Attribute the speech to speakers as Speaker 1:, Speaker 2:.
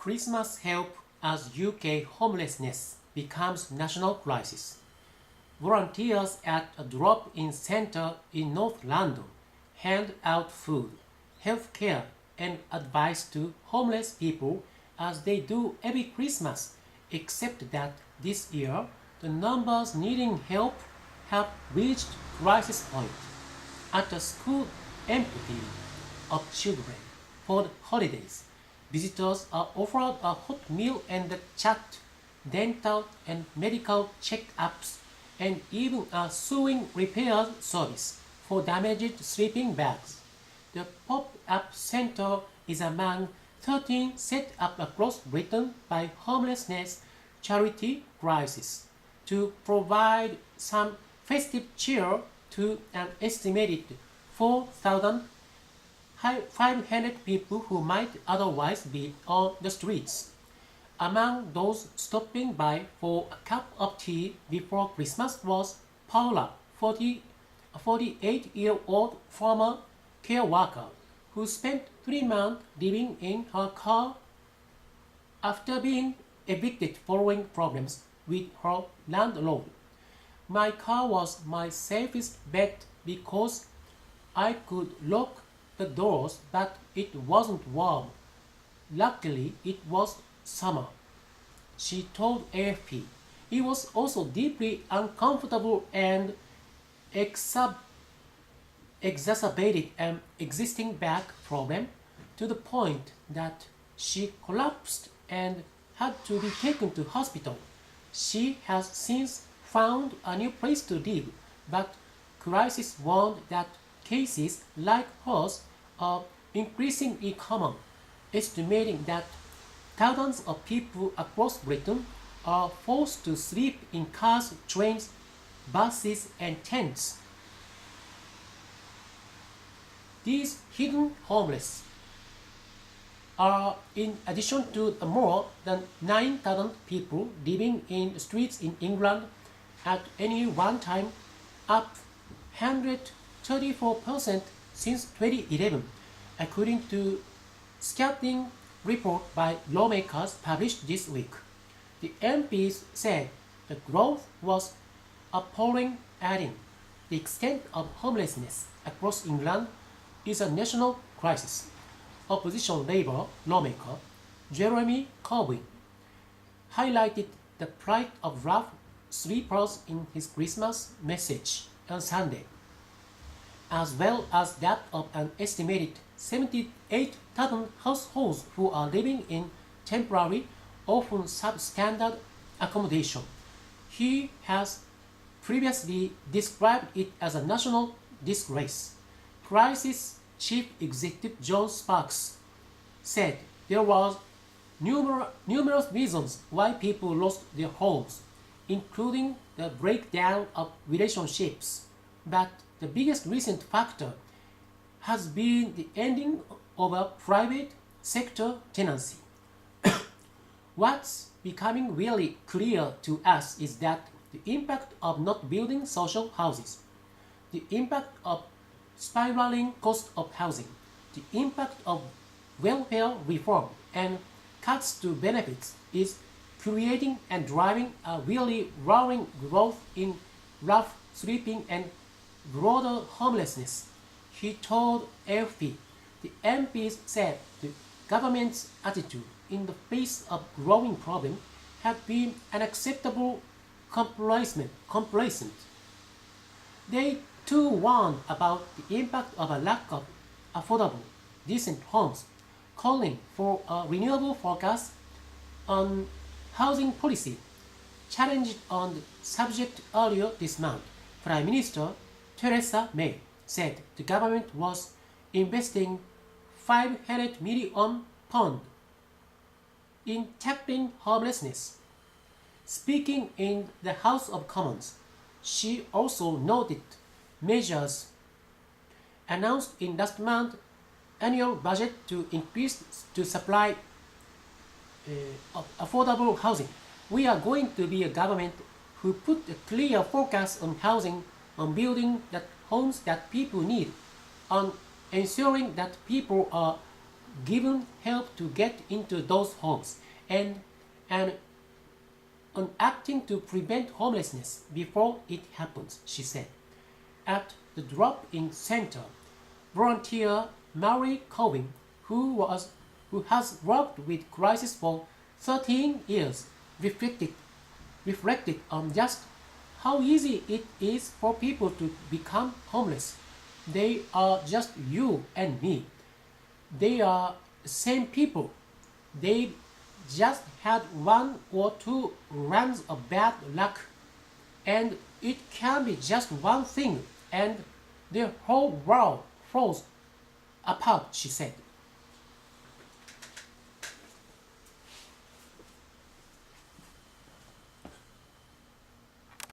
Speaker 1: Christmas help as UK homelessness becomes national crisis. Volunteers at a drop-in centre in North London hand out food, healthcare and advice to homeless people as they do every Christmas, except that this year the numbers needing help have reached crisis point. At a school empty of children for the holidays, visitors are offered a hot meal and chat, dental and medical check-ups, and even a sewing repair service for damaged sleeping bags. The pop-up center is among 13 set up across Britain by homelessness charity Crisis to provide some festive cheer to an estimated 4,500 people who might otherwise be on the streets. Among those stopping by for a cup of tea before Christmas was Paula, a 48-year-old former care worker who spent 3 months living in her car after being evicted following problems with her landlord. My car was my safest bet because I could lock the doors, but it wasn't warm. Luckily, it was summer, she told AFP. It was also deeply uncomfortable and exacerbated an existing back problem to the point that she collapsed and had to be taken to hospital. She has since found a new place to live, but Crisis warned that cases like hers are increasingly common, estimating that thousands of people across Britain are forced to sleep in cars, trains, buses, and tents. These hidden homeless are in addition to the more than 9,000 people living in the streets in England at any one time, up 134% since 2011, according to scathing report by lawmakers published this week. The MPs said the growth was appalling, adding, the extent of homelessness across England is a national crisis. Opposition Labour lawmaker Jeremy Corbyn highlighted the plight of rough sleepers in his Christmas message on Sunday, as well as that of an estimated 78,000 households who are living in temporary, often substandard accommodation. He has previously described it as a national disgrace. Crisis Chief Executive John Sparks said there was numerous reasons why people lost their homes, including the breakdown of relationships, but the biggest recent factor has been the ending of a private sector tenancy. What's becoming really clear to us is that the impact of not building social houses, the impact of spiraling cost of housing, the impact of welfare reform and cuts to benefits is creating and driving a really roaring growth in rough sleeping and broader homelessness, he told AFP. The MPs said the government's attitude in the face of growing problem had been unacceptable complacent. They too warned about the impact of a lack of affordable, decent homes, calling for a renewable focus on housing policy. Challenged on the subject earlier this month, Prime Minister Theresa May said the government was investing £500 million in tackling homelessness. Speaking in the House of Commons, she also noted measures announced in last month's annual budget to increase the supply of affordable housing. We are going to be a government who put a clear focus on housing, on building that homes that people need, on ensuring that people are given help to get into those homes and on acting to prevent homelessness before it happens, she said. At the drop-in center, volunteer Mary Cohen, who has worked with crisis for 13 years, reflected on just how easy it is for people to become homeless. They are just you and me. They are the same people. They just had one or two runs of bad luck, and it can be just one thing, and their whole world falls apart, she said.